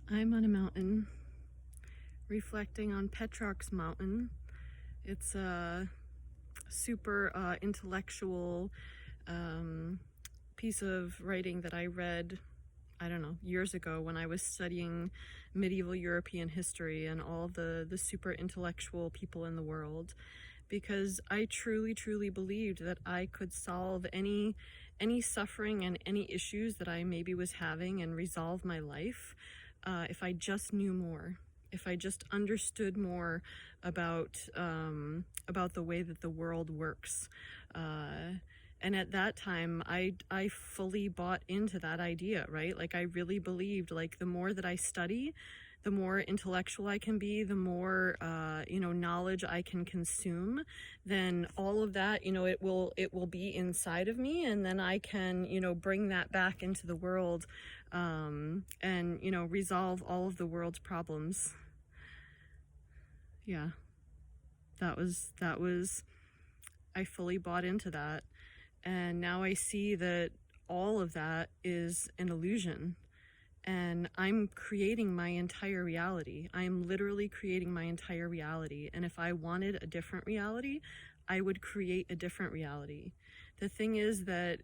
I'm on a mountain, reflecting on Petrarch's Mountain. It's a super intellectual piece of writing that I read, I don't know, years ago when I was studying medieval European history and all the super intellectual people in the world, because I truly believed that I could solve any suffering and any issues that I maybe was having and resolve my life if I just knew more, if I just understood more about the way that the world works. And at that time, I fully bought into that idea, right? Like, I really believed, like, the more that I study, the more intellectual I can be, the more knowledge I can consume, then all of that, it will be inside of me, and then I can, bring that back into the world, and resolve all of the world's problems. Yeah, that was I fully bought into that. And now I see that all of that is an illusion. And I'm creating my entire reality. I'm literally creating my entire reality. And if I wanted a different reality, I would create a different reality. The thing is that,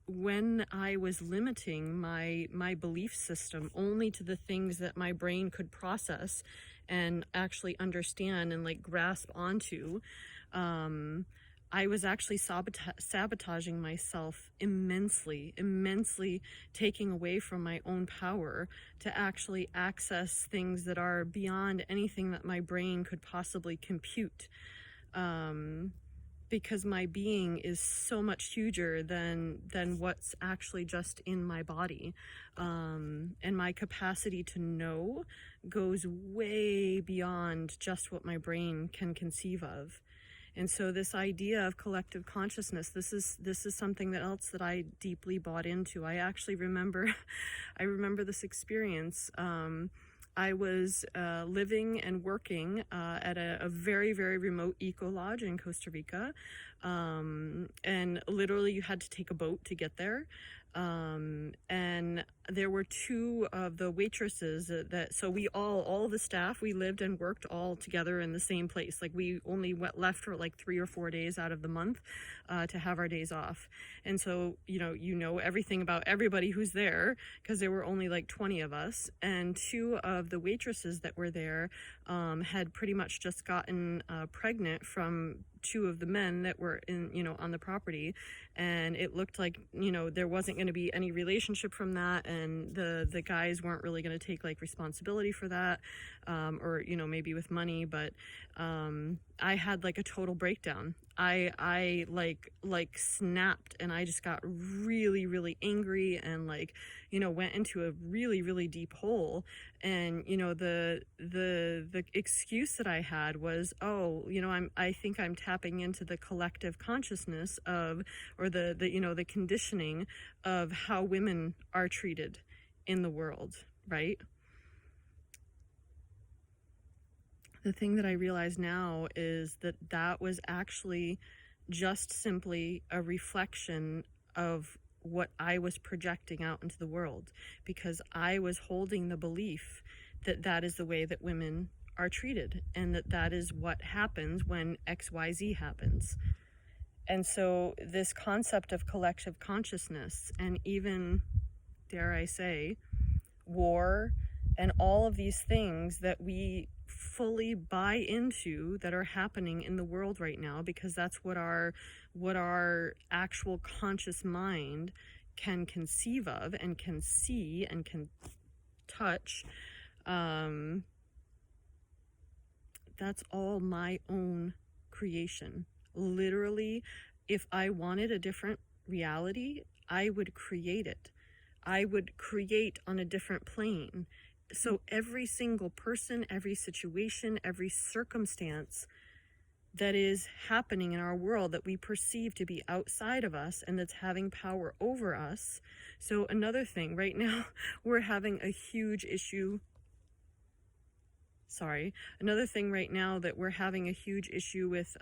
when I was limiting my belief system only to the things that my brain could process and actually understand and like grasp onto, I was actually sabotaging myself immensely, taking away from my own power to actually access things that are beyond anything that my brain could possibly compute. Because my being is so much huger than what's actually just in my body. And my capacity to know goes way beyond just what my brain can conceive of. And so this idea of collective consciousness, this is something else that I deeply bought into. I actually remember, I remember this experience. I was living and working at a very remote eco lodge in Costa Rica, and literally you had to take a boat to get there. And there were two of the waitresses so we all the staff, we lived and worked all together in the same place. Like, we only left for like 3 or 4 days out of the month to have our days off. And so, everything about everybody who's there, because there were only like 20 of us. And two of the waitresses that were there had pretty much just gotten pregnant from two of the men that were on the property, and it looked like there wasn't going to be any relationship from that, and the guys weren't really going to take like responsibility for that, or maybe with money. But I had like a total breakdown. I like snapped, and I just got really angry, and went into a really deep hole. And the excuse that I had was, I think I'm tapping into the collective consciousness of, or the conditioning of how women are treated in the world, right? The thing that I realize now is that was actually just simply a reflection of what I was projecting out into the world, because I was holding the belief that is the way that women are treated, and that is what happens when XYZ happens. And so this concept of collective consciousness, and even, dare I say, war, and all of these things that we fully buy into that are happening in the world right now, because that's what our actual conscious mind can conceive of and can see and can touch. That's all my own creation. Literally, if I wanted a different reality, I would create it. I would create on a different plane. So every single person, every situation, every circumstance that is happening in our world that we perceive to be outside of us and that's having power over us. So another thing, right now, we're having a huge issue. Another thing right now that we're having a huge issue with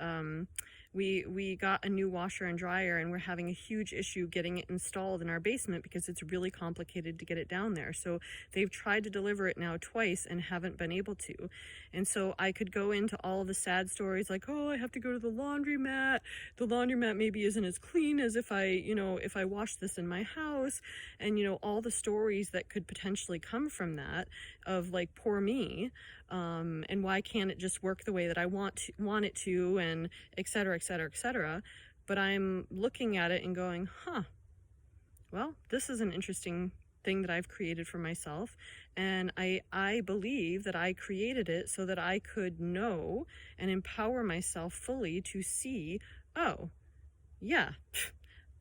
We got a new washer and dryer, and we're having a huge issue getting it installed in our basement because it's really complicated to get it down there. So they've tried to deliver it now twice and haven't been able to. And so I could go into all of the sad stories like, oh, I have to go to the laundromat. The laundromat maybe isn't as clean as if I wash this in my house. And, all the stories that could potentially come from that of like, poor me. And why can't it just work the way that I want it to, and et cetera, et cetera, et cetera. But I'm looking at it and going, well, this is an interesting thing that I've created for myself. And I believe that I created it so that I could know and empower myself fully to see, oh, yeah,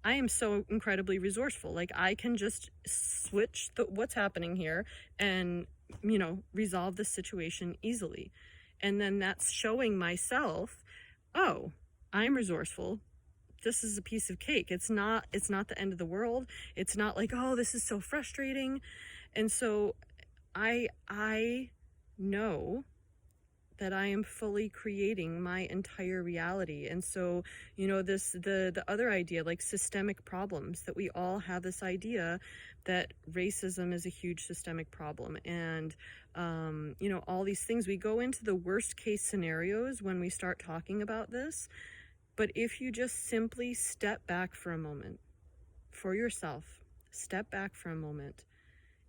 I am so incredibly resourceful. Like, I can just switch what's happening here and, resolve the situation easily. And then that's showing myself, oh, I'm resourceful. This is a piece of cake. It's not the end of the world. It's not like, oh, this is so frustrating. And so I know that I am fully creating my entire reality. And so, the other idea, like systemic problems, that we all have this idea that racism is a huge systemic problem. And, all these things, we go into the worst case scenarios when we start talking about this. But if you just simply step back for a moment for yourself, step back for a moment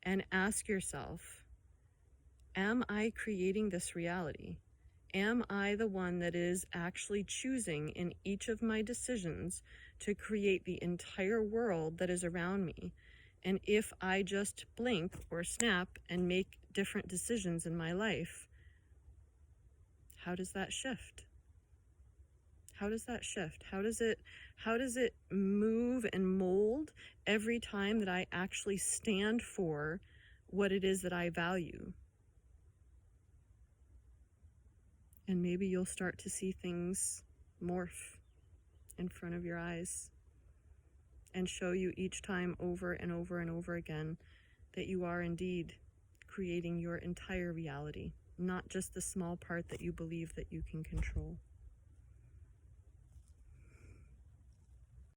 and ask yourself, am I creating this reality? Am I the one that is actually choosing in each of my decisions to create the entire world that is around me? And if I just blink or snap and make different decisions in my life, how does that shift? How does that shift? How does it move and mold every time that I actually stand for what it is that I value? And maybe you'll start to see things morph in front of your eyes and show you each time over and over and over again that you are indeed creating your entire reality, not just the small part that you believe that you can control.